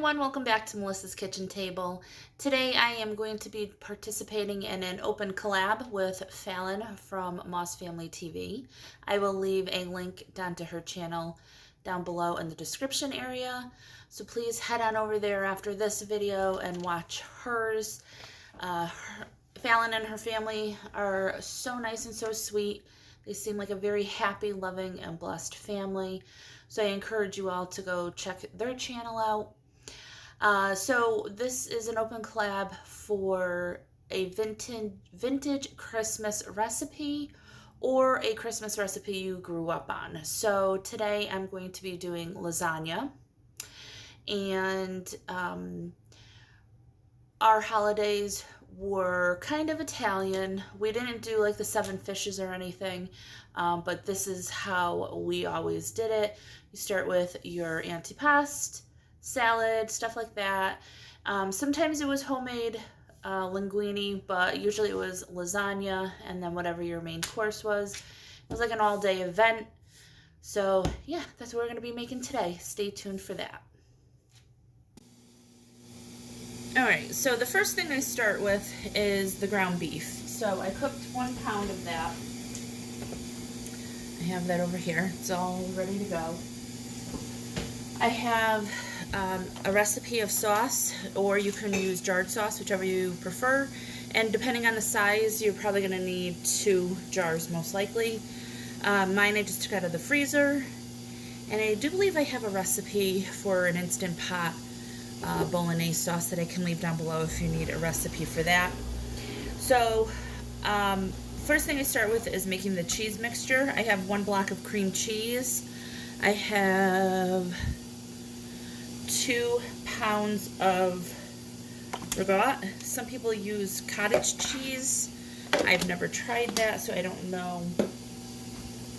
everyone, welcome back to Melissa's Kitchen Table. Today I am going to be participating in an open collab with Fallon from Moss Family TV. I will leave a link down to her channel down below in the description area. So please head on over there after this video and watch hers. Fallon and her family are so nice and so sweet. They seem like a very happy, loving, and blessed family. So I encourage you all to go check their channel out. So this is an open collab for a vintage Christmas recipe or a Christmas recipe you grew up on. So today I'm going to be doing lasagna. And our holidays were kind of Italian. We didn't do like the 7 fishes or anything, but this is how we always did it. You start with your antipasto, salad, stuff like that. Sometimes it was homemade linguine, but usually it was lasagna and then whatever your main course was. It was like an all-day event. So yeah, that's what we're going to be making today. Stay tuned for that. Alright, so the first thing I start with is the ground beef. So I cooked 1 pound of that. I have that over here. It's all ready to go. I have a recipe of sauce, or you can use jarred sauce, whichever you prefer. And depending on the size, you're probably going to need 2 jars most likely. Mine I just took out of the freezer. And I do believe I have a recipe for an Instant Pot bolognese sauce that I can leave down below if you need a recipe for that. So first thing I start with is making the cheese mixture. I have 1 block of cream cheese. I have 2 pounds of ragout. Some people use cottage cheese. I've never tried that, so I don't know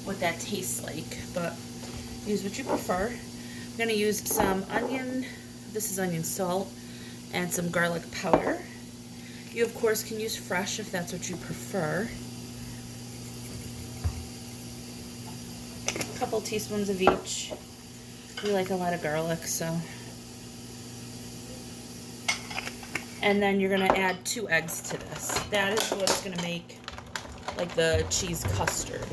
what that tastes like, but use what you prefer. I'm going to use some onion. This is onion salt and some garlic powder. You, of course, can use fresh if that's what you prefer. A couple teaspoons of each. We like a lot of garlic, so. And then you're going to add 2 eggs to this. That is what's going to make like the cheese custard.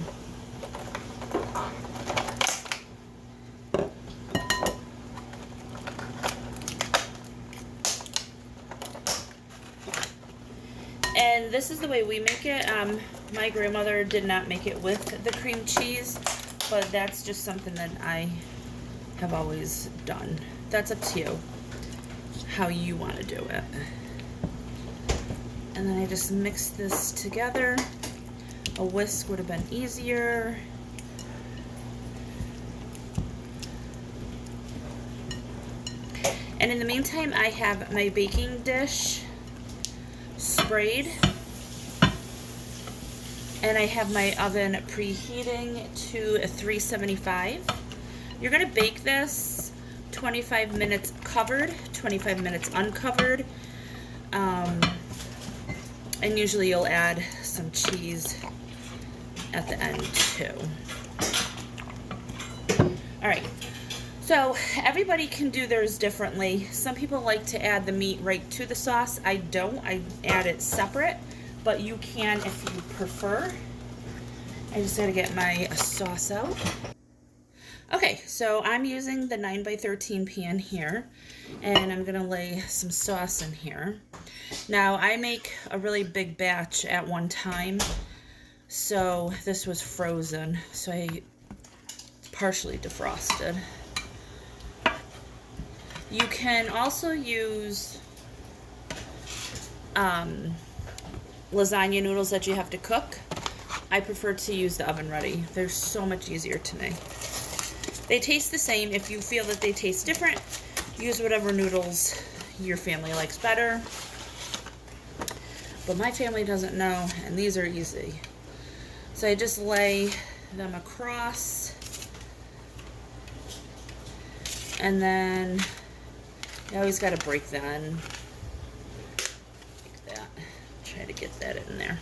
And this is the way we make it. My grandmother did not make it with the cream cheese, but that's just something that I have always done. That's up to you, how you want to do it. And then I just mix this together. A whisk would have been easier. And in the meantime, I have my baking dish sprayed, and I have my oven preheating to 375. You're going to bake this 25 minutes covered, 25 minutes uncovered, and usually you'll add some cheese at the end too. Alright, so everybody can do theirs differently. Some people like to add the meat right to the sauce. I don't. I add it separate, but you can if you prefer. I just gotta get my sauce out. Okay, so I'm using the 9x13 pan here, and I'm gonna lay some sauce in here. Now, I make a really big batch at one time, so this was frozen, so I partially defrosted. You can also use lasagna noodles that you have to cook. I prefer to use the oven ready. They're so much easier to make. They taste the same. If you feel that they taste different, use whatever noodles your family likes better. But my family doesn't know, and these are easy. So I just lay them across, and then you always got to break that in. Like that. Try to get that in there.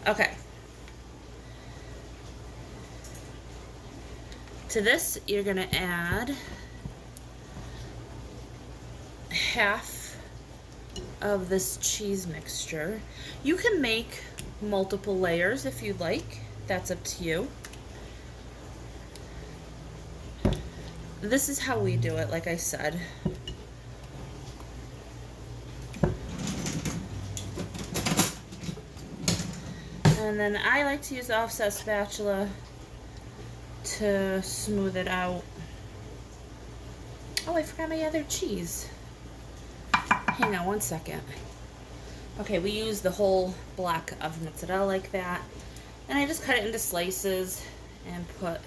Okay. To this, you're going to add half of this cheese mixture. You can make multiple layers if you'd like. That's up to you. This is how we do it, like I said. And then I like to use the offset spatula to smooth it out. Oh, I forgot my other cheese. Hang on one second. Okay, we use the whole block of mozzarella like that. And I just cut it into slices and put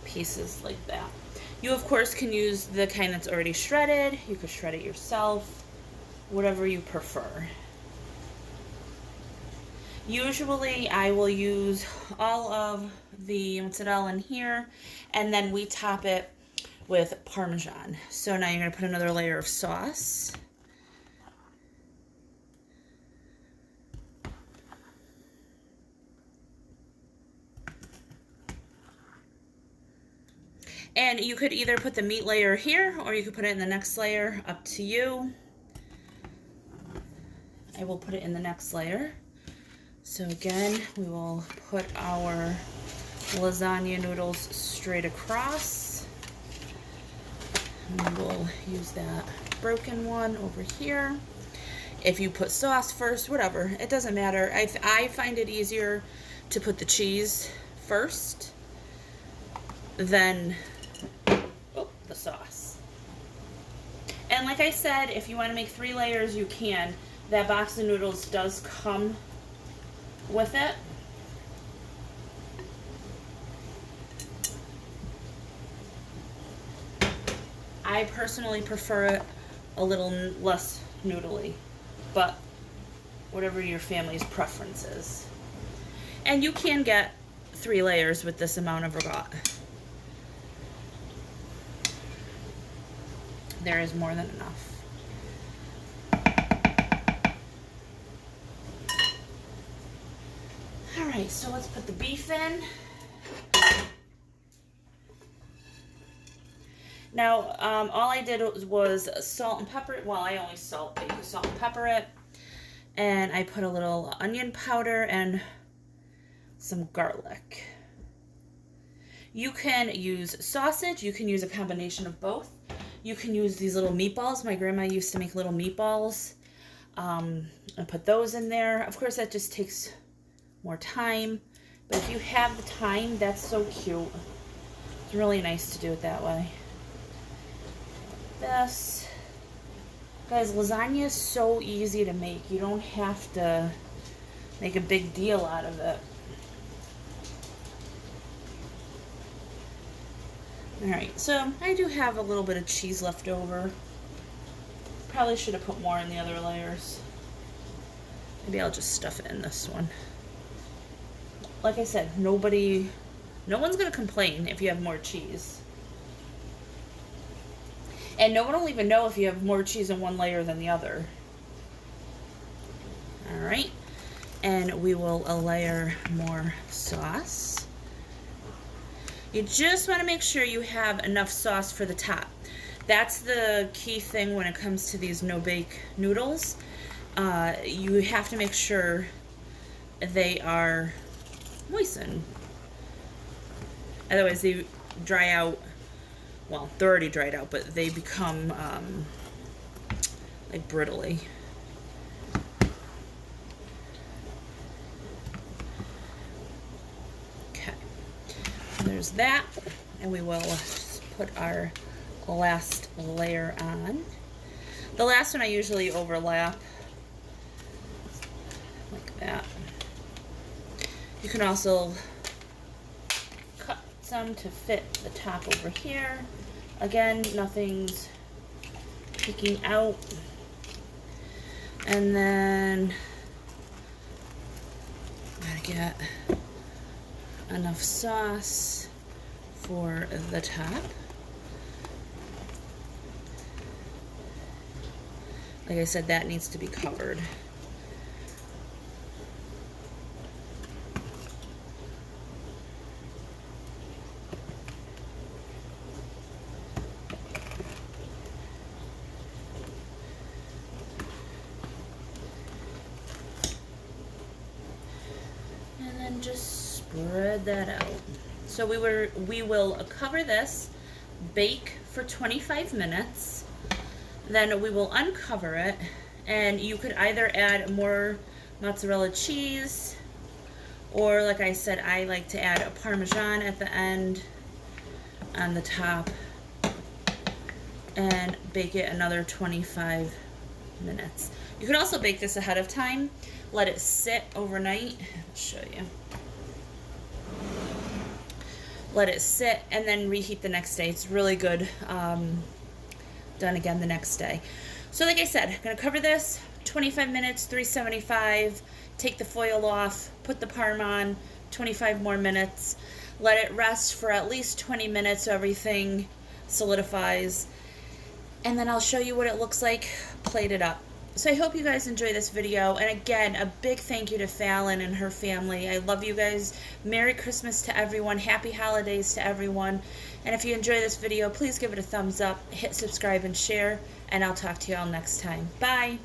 pieces like that. You, of course, can use the kind that's already shredded. You could shred it yourself, whatever you prefer. Usually, I will use all of the mozzarella in here, and then we top it with Parmesan. So now you're going to put another layer of sauce. And you could either put the meat layer here, or you could put it in the next layer, up to you. I will put it in the next layer. So again, we will put our lasagna noodles straight across. And we'll use that broken one over here. If you put sauce first, whatever, it doesn't matter. I find it easier to put the cheese first than the sauce. And like I said, if you want to make 3 layers, you can. That box of noodles does come with it. I personally prefer it a little less noodly, but whatever your family's preference is. And you can get 3 layers with this amount of ragout. There is more than enough. Alright, so let's put the beef in. Now, all I did was salt and pepper it. Well, I only salt and pepper it. And I put a little onion powder and some garlic. You can use sausage. You can use a combination of both. You can use these little meatballs. My grandma used to make little meatballs and put those in there. Of course, that just takes more time. But if you have the time, that's so cute. It's really nice to do it that way. This. Guys, lasagna is so easy to make. You don't have to make a big deal out of it. Alright, so I do have a little bit of cheese left over. Probably should have put more in the other layers. Maybe I'll just stuff it in this one. Like I said, no one's going to complain if you have more cheese. And no one will even know if you have more cheese in one layer than the other. Alright, and we will layer more sauce. You just want to make sure you have enough sauce for the top. That's the key thing when it comes to these no-bake noodles. You have to make sure they are moistened. Otherwise they dry out. Well, they're already dried out, but they become like brittly. Okay, there's that, and we will put our last layer on. The last one I usually overlap like that. You can also cut some to fit the top over here. Again, nothing's peeking out. And then gotta get enough sauce for the top. Like I said, that needs to be covered. then just spread that out. So we will cover this, bake for 25 minutes, then we will uncover it, and you could either add more mozzarella cheese, or like I said, I like to add a Parmesan at the end on the top, and bake it another 25 minutes. You could also bake this ahead of time, let it sit overnight. I'll show you. Let it sit and then reheat the next day. It's really good. Done again the next day. So like I said, I'm gonna cover this 25 minutes, 375. Take the foil off, put the parm on, 25 more minutes. Let it rest for at least 20 minutes so everything solidifies. And then I'll show you what it looks like plated up. So I hope you guys enjoy this video. And again, a big thank you to Fallon and her family. I love you guys. Merry Christmas to everyone. Happy holidays to everyone. And if you enjoy this video, please give it a thumbs up, hit subscribe and share, and I'll talk to you all next time. Bye.